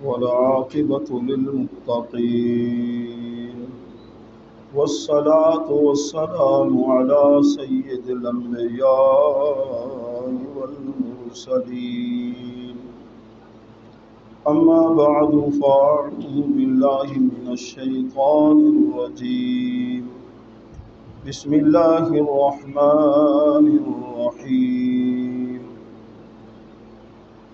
والعاقبة للمتقين، والصلاة والسلام على سيد الأنبياء والمرسلين. أما بعد، فأعوذ بالله من الشيطان الرجيم. بسم الله الرحمن الرحيم.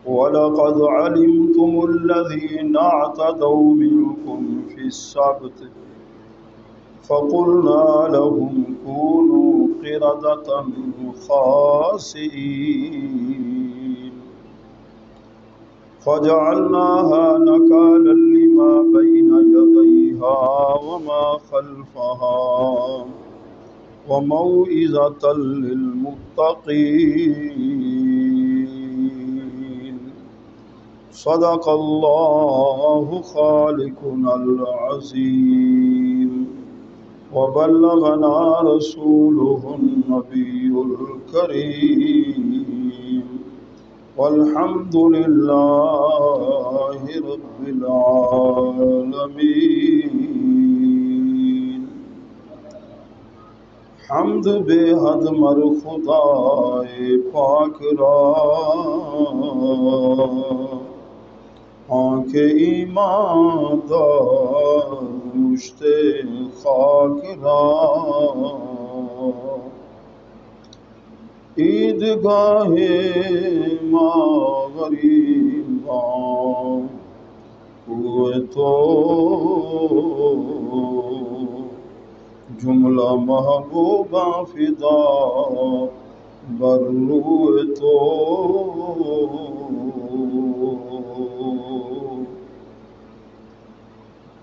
ولقد علمتم الذين اعتدوا منكم في السبت فقلنا لهم كونوا قردة خاسئين فجعلناها نكالا لما بين يديها وما خلفها وموعظة للمتقين. صدق الله خالقنا العظيم، وبلغنا رسوله النبي الكريم، والحمد لله رب العالمين. حمد بے حد مر خدائے پاک را، آنکھ ایمان دار مشت خاک را، عیدگاہ ماغریباں ہوئے تو جملہ محبوبہ فدا بر روئے تو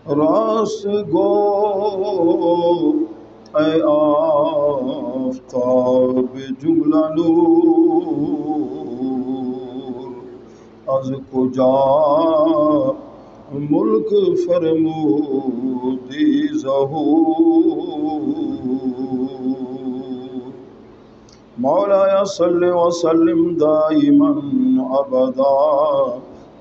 راست گو اے آفتاب جملہ نور، از کجا ملک فرمودی ظہور۔ مولایا صلی وسلم دائما ابدا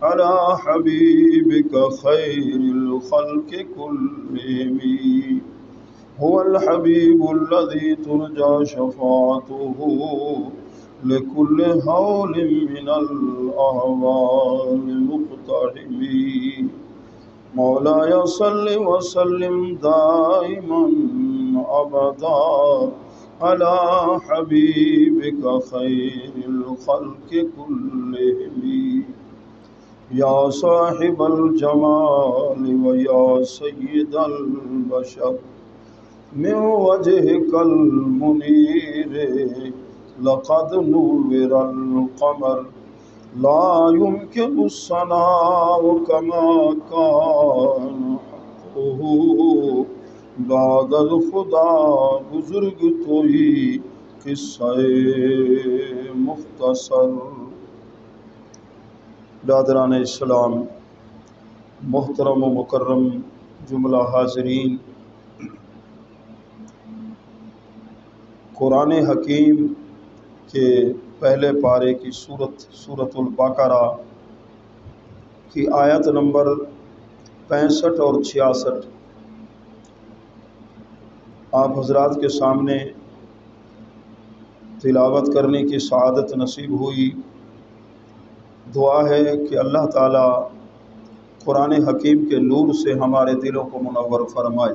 علی حبیبک خیر الخلق کلہم، هو الحبیب الذی ترجى شفاعته لكل هول من الأهوال مقتحم۔ مولاي صل وسلم دائما أبدا على حبيبك خير الخلق كلهم، يا صاحب الجمال ويا سيد البشر، من وجهك المنير لقد نور القمر، لا يمكن الصناع كما كان حقه بعد الخدا۔ بزرگ توئی قصہ مختصر۔ برادران اسلام، محترم و مکرم جملہ حاضرین، قرآن حکیم کے پہلے پارے کی سورۃ البقرہ کی آیت نمبر 65 اور 66 آپ حضرات کے سامنے تلاوت کرنے کی سعادت نصیب ہوئی۔ دعا ہے کہ اللہ تعالیٰ قرآن حکیم کے نور سے ہمارے دلوں کو منور فرمائے۔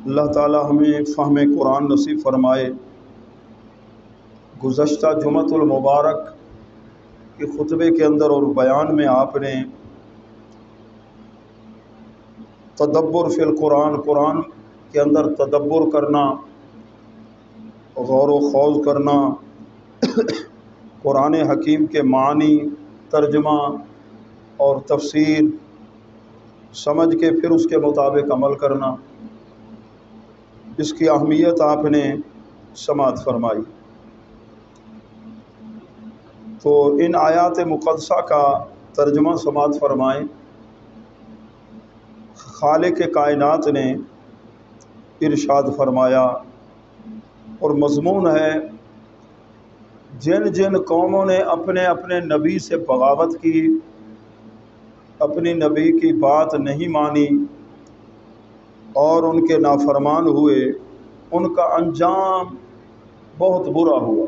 اللہ تعالیٰ ہمیں فہم قرآن نصیب فرمائے۔ گزشتہ جمعۃ المبارک کے خطبے کے اندر اور بیان میں آپ نے تدبر فی القرآن، قرآن کے اندر تدبر کرنا، غور و خوض کرنا، قرآن حکیم کے معنی، ترجمہ اور تفسیر سمجھ کے پھر اس کے مطابق عمل کرنا، اس کی اہمیت آپ نے سماعت فرمائی۔ تو ان آیات مقدسہ کا ترجمہ سماعت فرمائیں۔ خالق کائنات نے ارشاد فرمایا اور مضمون ہے جن جن قوموں نے اپنے اپنے نبی سے بغاوت کی، اپنی نبی کی بات نہیں مانی اور ان کے نافرمان ہوئے، ان کا انجام بہت برا ہوا۔